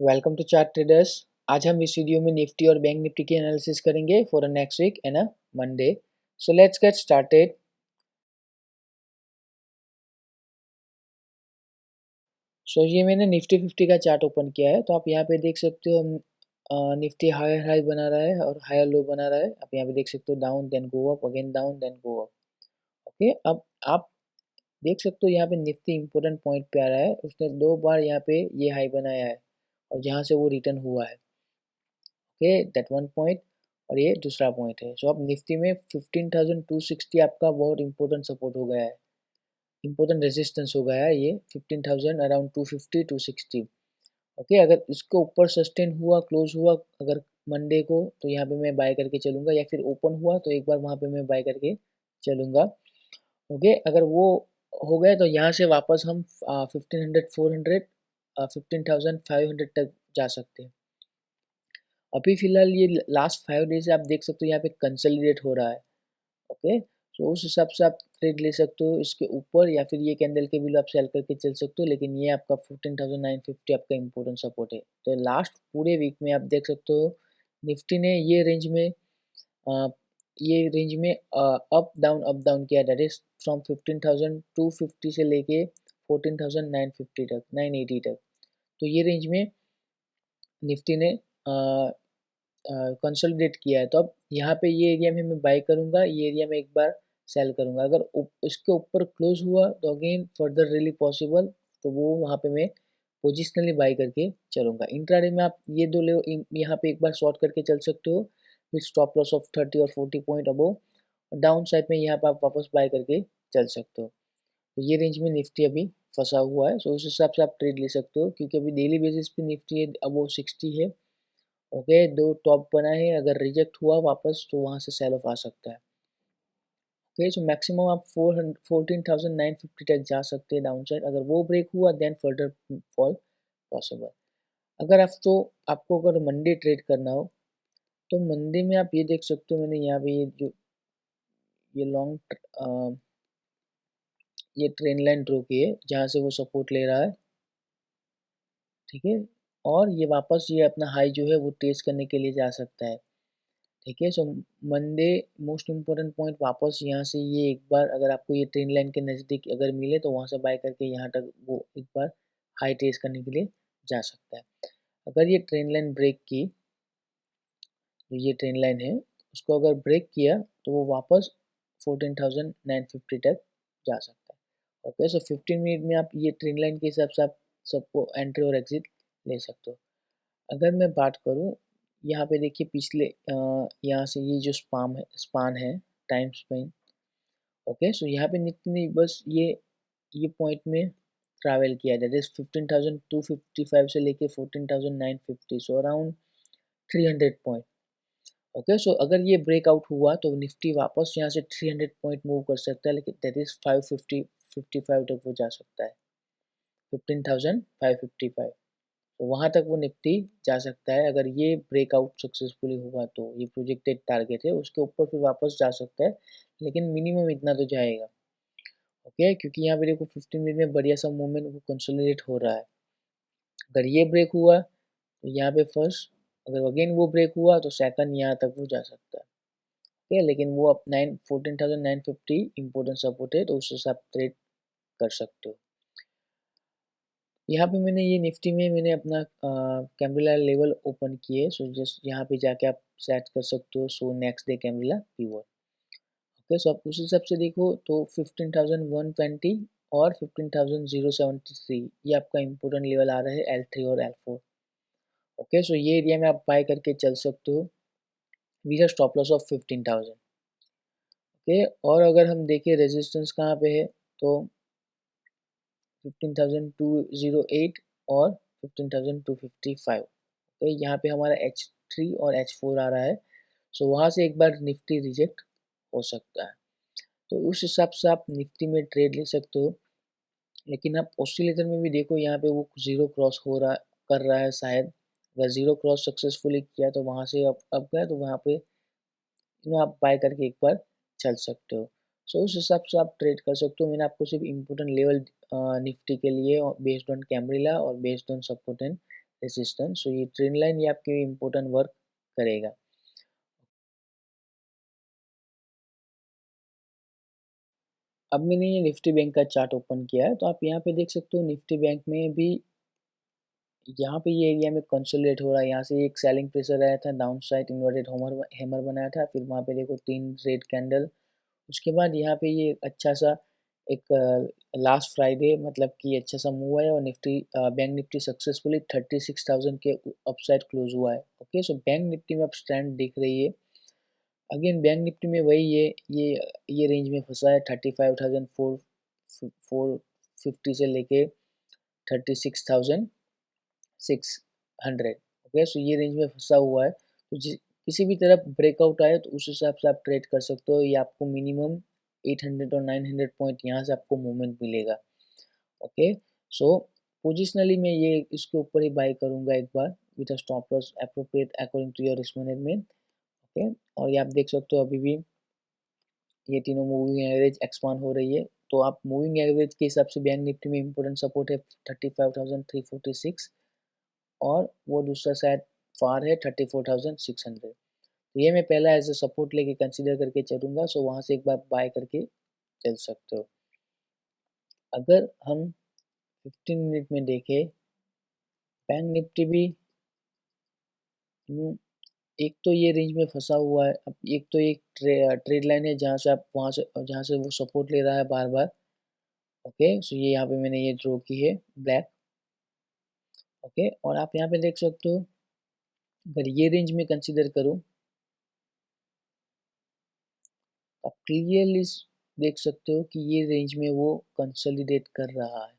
Welcome to chart traders. आज हम इस वीडियो में निफ्टी और बैंक निफ्टी की एनालिसिस करेंगे for a next week and a Monday. So let's get started. So ये मैंने निफ्टी 50 का चार्ट ओपन किया है, तो आप यहाँ पे देख सकते हो निफ्टी हायर हाई बना रहा है और हायर लो बना रहा है। आप यहाँ पे देख सकते हो down then go up, again down then go up. Okay, अब आप देख सकते हो यहाँ पे निफ्टी इंपॉर्टेंट पॉइंट पे आ रहा है। उसने 2 बार यहाँ पे ये हाई बनाया है और जहाँ से वो रिटर्न हुआ है। ओके, दैट वन पॉइंट और ये दूसरा पॉइंट है। सो अब निफ्टी में 15,260 आपका बहुत इंपॉर्टेंट सपोर्ट हो गया है, इंपॉर्टेंट रेजिस्टेंस हो गया है ये 15,000 अराउंड 250 260। ओके, अगर इसको ऊपर सस्टेन हुआ, क्लोज हुआ अगर मंडे को, तो यहाँ पे मैं बाय करके चलूंगा, या फिर ओपन हुआ तो एक बार वहाँ पे मैं बाय करके चलूंगा। ओके, अगर वो हो गया तो यहाँ से वापस हम 1500 400 15,500 तक जा सकते हैं। अभी फिलहाल ये लास्ट 5 डे से आप देख सकते हो यहाँ पे कंसोलिडेट हो रहा है। ओके, तो उस हिसाब से आप ट्रेड ले सकते हो इसके ऊपर, या फिर ये कैंडल के भी आप सेल करके चल सकते हो। लेकिन ये आपका 15,950 आपका इम्पोर्टेंट सपोर्ट है। तो लास्ट पूरे वीक में आप देख सकते हो निफ्टी ने ये रेंज में अप डाउन किया, दैट इज फ्रॉम 15,250 से लेके 14,950 तक, 980 तक। तो ये रेंज में निफ्टी ने कंसोलिडेट किया है। तो अब यहाँ पे ये एरिया में मैं बाय करूँगा, ये एरिया में एक बार सेल करूँगा। अगर इसके ऊपर क्लोज हुआ तो अगेन फर्दर रिली पॉसिबल, तो वो वहाँ पे मैं पोजिशनली बाय करके चलूँगा। इंट्राडे में आप ये दो ले यहाँ पे एक बार शॉर्ट करके चल सकते हो विथ स्टॉप लॉस ऑफ 30 और 40 पॉइंट अबव। डाउन साइड में यहाँ पे आप वापस बाय करके चल सकते हो। तो ये रेंज में निफ्टी अभी फंसा हुआ है। सो उस हिसाब से आप ट्रेड ले सकते हो, क्योंकि अभी डेली बेसिस पे निफ्टी अबव 60 है। ओके, दो टॉप बना है, अगर रिजेक्ट हुआ वापस तो वहां से सेल ऑफ आ सकता है। ओके, सो मैक्सिमम आप 14,950 तक जा सकते हैं डाउन साइड। अगर वो ब्रेक हुआ देन फर्दर फॉल पॉसिबल। अगर आप तो आपको अगर मंडे ट्रेड करना हो तो मंडे में आप ये देख सकते हो, मैंने यहाँ पे ये जो ये लॉन्ग ये ट्रेन लाइन ड्रॉ की है जहाँ से वो सपोर्ट ले रहा है। ठीक है, और ये वापस ये अपना हाई जो है वो टेस्ट करने के लिए जा सकता है। ठीक है, so Monday most important point वापस यहाँ से ये एक बार, अगर आपको ये ट्रेन लाइन के नज़दीक अगर मिले तो वहाँ से बाय करके यहाँ तक वो एक बार हाई टेस्ट करने के लिए जा सकता है। अगर ये ट्रेन लाइन ब्रेक की, जो ये ट्रेन लाइन है उसको अगर ब्रेक किया तो वो वापस 14,950 तक जा सकता है। ओके, सो 15 मिनट में आप ये ट्रेन लाइन के हिसाब से आप सबको एंट्री और एग्जिट ले सकते हो। अगर मैं बात करूँ, यहाँ पे देखिए पिछले यहाँ से ये जो स्पान है टाइम स्पेन। ओके, सो यहाँ पे निफ्टी ने बस ये पॉइंट में ट्रैवल किया, दैट इज 15,255 से लेके 14,950, सो अराउंड 300 पॉइंट। ओके, सो अगर ये ब्रेकआउट हुआ तो निफ्टी वापस यहाँ से 300 पॉइंट मूव कर सकता है, लेकिन दैट इज 555 तक वो जा सकता है, 15,555। तो वहाँ तक वो निफ्टी जा सकता है अगर ये ब्रेकआउट सक्सेसफुली हुआ। तो ये प्रोजेक्टेड टारगेट है, उसके ऊपर फिर वापस जा सकता है, लेकिन मिनिमम इतना तो जाएगा। ओके, क्योंकि यहाँ पे देखो 15 मिनट में बढ़िया सा मूवमेंट वो कंसोलिडेट हो रहा है। अगर ये ब्रेक हुआ तो यहाँ पे फर्स्ट, अगर अगेन वो ब्रेक हुआ तो सेकंड यहाँ तक वो जा सकता है। ओके, लेकिन वो अब 14,950 इम्पोर्टेंट सपोर्ट है, तो उससे आप ट्रेड कर सकते हो। यहाँ पे मैंने ये निफ्टी में मैंने अपना कैम्ब्रिला लेवल ओपन किए। सो जस्ट यहाँ पे जाके आप सेट कर सकते हो so next day Camarilla pivot. Okay, so आप उस हिसाब से देखो तो 15,120 और 15,073 ये आपका इम्पोर्टेंट लेवल आ रहा है L3 और L4। ओके, सो ये एरिया में आप बाय करके चल सकते हो with stop loss of 15,000। Okay, और अगर हम देखें रेजिस्टेंस कहाँ पे है तो 15,208 और 15,255। ओके, यहाँ पे हमारा H3 और H4 आ रहा है। सो वहाँ से एक बार निफ्टी रिजेक्ट हो सकता है, तो उस हिसाब से आप निफ्टी में ट्रेड ले सकते हो। लेकिन आप ऑसिलेटर में भी देखो, यहाँ पे वो जीरो क्रॉस हो रहा कर रहा है शायद। अगर जीरो क्रॉस सक्सेसफुली किया तो वहाँ से अब गया, तो वहाँ पे आप बाय करके एक बार चल सकते हो। सो उस हिसाब से आप ट्रेड कर सकते हो। मैंने आपको सिर्फ इम्पोर्टेंट लेवल निफ्टी के लिए बेस्ड ऑन कैम्ब्रिला और based on support and resistance. So ये ट्रेंड लाइन ये आपके इम्पोर्टेंट वर्क करेगा। अब मैंने ये निफ्टी बैंक का चार्ट ओपन किया है, तो आप यहाँ पे देख सकते हो निफ्टी बैंक में भी यहाँ पे ये एरिया में कंसोलिडेट हो रहा है। यहाँ से एक सेलिंग प्रेशर आया था, डाउन साइड इन्वर्टेड हैमर बनाया था, फिर वहाँ पे देखो 3 रेड कैंडल। उसके बाद यहाँ पे ये अच्छा सा एक लास्ट फ्राइडे मतलब कि अच्छा सा मूव है और निफ्टी बैंक निफ्टी सक्सेसफुली 36,000 के अपसाइड क्लोज हुआ है। ओके, सो बैंक निफ्टी में आप स्ट्रेंथ दिख रही है। अगेन बैंक निफ्टी में वही है, ये रेंज में फंसा है 35,450 से लेके 36,600। ओके, सो ये रेंज में फंसा हुआ है। तो किसी भी तरफ ब्रेकआउट आए तो उस हिसाब से आप ट्रेड कर सकते हो। ये आपको मिनिमम 800 और 900 पॉइंट यहाँ से आपको मूवमेंट मिलेगा। ओके, सो पोजिशनली मैं ये इसके ऊपर ही बाय करूंगा एक बार with stop loss appropriate according to your risk management. Okay, और ये आप देख सकते हो अभी भी ये तीनों मूविंग एवरेज एक्सपांड हो रही है। तो आप मूविंग एवरेज के हिसाब से बैंक निफ्टी में इंपॉर्टेंट सपोर्ट है 35,346 और वो दूसरा शायद फार है 34,600। तो ये मैं पहला एज अ सपोर्ट लेके कंसीडर करके चलूंगा। सो वहां से एक बार बाय करके चल सकते हो। अगर हम 15 मिनट में देखें बैंक निफ्टी भी एक तो ये रेंज में फंसा हुआ है। अब एक तो एक ट्रेड लाइन है जहाँ से आप वहाँ से जहाँ से वो सपोर्ट ले रहा है बार बार। ओके, सो ये यहाँ पे मैंने ये ड्रॉ की है ब्लैक। ओके, और आप यहाँ पे देख सकते हो अगर ये रेंज में कंसीडर करूँ आप क्लियरली देख सकते हो कि ये रेंज में वो कंसोलिडेट कर रहा है।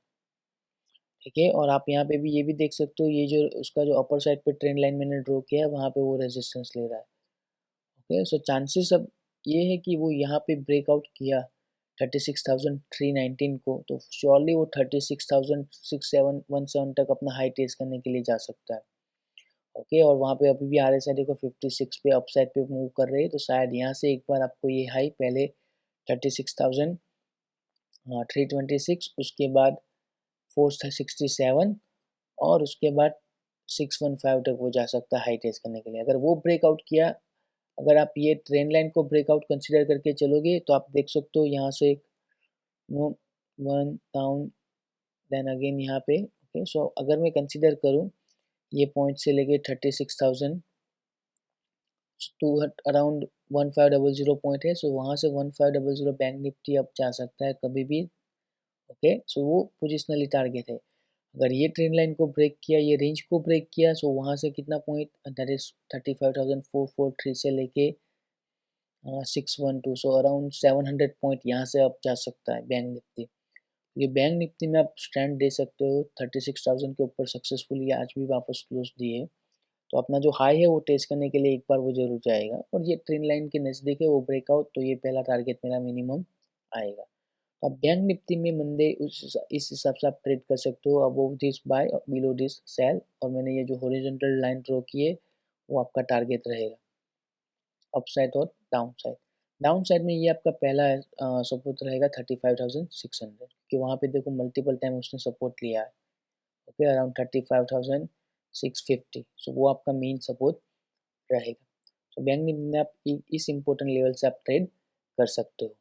ठीक है, और आप यहाँ पे भी ये भी देख सकते हो ये जो उसका जो अपर साइड पे ट्रेंड लाइन मैंने ड्रॉ किया है वहाँ पे वो रेजिस्टेंस ले रहा है। ओके, सो चांसेस अब ये है कि वो यहाँ पे ब्रेकआउट किया 36,319 को तो श्योरली वो 36,617 तक अपना हाई टेस्ट करने के लिए जा सकता है। ओके, और वहाँ पे अभी भी RSI देखो 56 पे अपसाइड पे मूव कर रहे हैं, तो शायद यहाँ से एक बार आपको ये हाई पहले 36,326 उसके बाद 467 और उसके बाद 615 तक वो जा सकता है हाई टेस्ट करने के लिए। अगर वो ब्रेकआउट किया, अगर आप ये ट्रेंड लाइन को ब्रेकआउट कंसीडर करके चलोगे तो आप देख सकते हो यहाँ से no one down then again यहाँ पे। ओके, सो अगर मैं कंसीडर करूँ ये पॉइंट से लेके 36,000 टू अराउंड 1500 पॉइंट है। सो वहाँ से 1500 बैंक निफ्टी अब जा सकता है कभी भी। ओके, सो वो पोजिशनली टारगेट है। अगर ये ट्रेंड लाइन को ब्रेक किया, ये रेंज को ब्रेक किया, सो वहाँ से कितना पॉइंट दैट इज 35,443 से लेके 612, सो अराउंड 700 पॉइंट यहाँ से अब जा सकता है बैंक निफ्टी। ये बैंक निफ्टी में आप स्टैंड दे सकते हो 36,000 के ऊपर सक्सेसफुली आज भी वापस क्लोज दिए। तो अपना जो हाई है वो टेस्ट करने के लिए एक बार वो जरूर जाएगा और ये ट्रेंड लाइन के नज़दीक है वो ब्रेकआउट, तो ये पहला टारगेट मेरा मिनिमम आएगा। तो आप बैंक निफ्टी में मंदे इस हिसाब से आप ट्रेड कर सकते हो, above this buy below this sell. और मैंने ये जो हॉरिजॉन्टल लाइन ड्रॉ की है वो आपका टारगेट रहेगा अपसाइड और डाउन साइड। डाउन साइड में ये आपका पहला सपोर्ट रहेगा 35,600 कि वहाँ पे देखो मल्टीपल टाइम उसने सपोर्ट लिया है। ओके, अराउंड 35,650, सो वो आपका मेन सपोर्ट रहेगा। तो बैंक निफ्टी में आप इस इम्पोर्टेंट लेवल से आप ट्रेड कर सकते हो।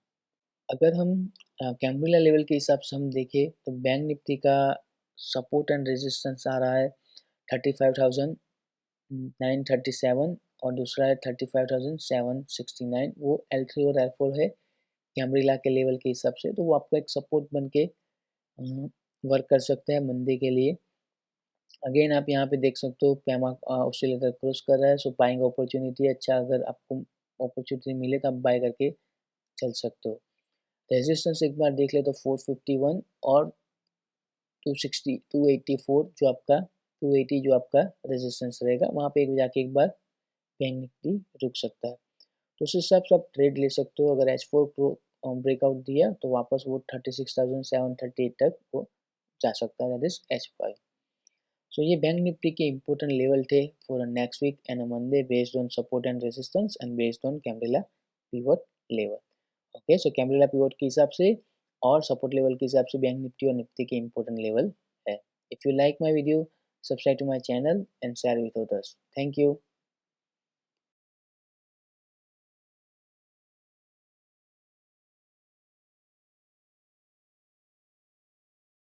अगर हम कैम्ब्रिला लेवल के हिसाब से हम देखें तो बैंक निफ्टी का सपोर्ट एंड रेजिस्टेंस आ रहा है 35,937 और दूसरा है 35,769। वो L3 और L4 है कैम्ब्रिला के लेवल के हिसाब से, तो वो आपको एक सपोर्ट बन के वर्क कर सकता है मंदे के लिए। अगेन आप यहाँ पे देख सकते हो पैमा ऑसिलेटर क्रॉस कर रहा है, सो बाइंग अपॉर्चुनिटी अच्छा, अगर आपको अपॉर्चुनिटी मिले तो आप बाय करके चल सकते हो। रेजिस्टेंस एक बार देख ले तो 451 और 260 284 जो आपका 280 जो आपका रेजिस्टेंस रहेगा, वहाँ पे एक जाके एक बार बैंक निफ्टी रुक सकता है। तो उस हिसाब से आप ट्रेड ले सकते हो। अगर H4 को ब्रेकआउट दिया तो वापस वो 36,738 तक वो जा सकता है, दैट इज H5। So ये बैंक निफ्टी के important लेवल थे for a next week and a Monday based on support and resistance and based on Camarilla pivot level। Okay, so Camarilla pivot के हिसाब से और सपोर्ट लेवल के हिसाब से बैंक निफ्टी और निफ्टी के important लेवल है। If you like my video subscribe to my channel and share with others. Thank you.